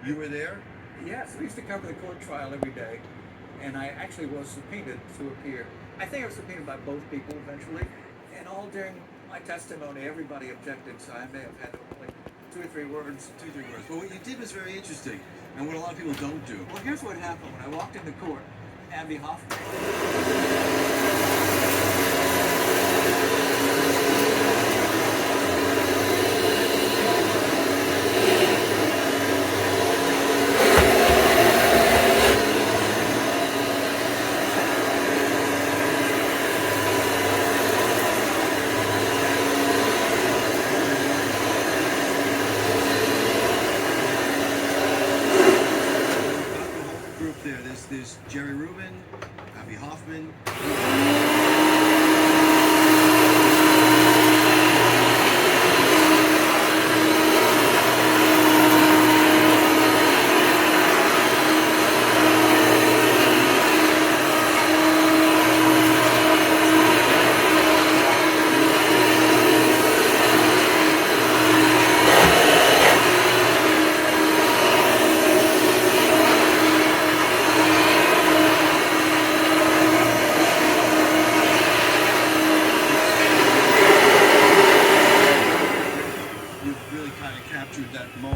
You were there? Yes, we used to cover the court trial every day, and I actually was subpoenaed to appear. I think I was subpoenaed by both people eventually, and all during my testimony, everybody objected, so I may have had like 2 or 3 words. 2 or 3 words. But what you did was very interesting, and what a lot of people don't do. Well, here's what happened when I walked into court. Abby Hoffman. There's Jerry Rubin, Abby Hoffman.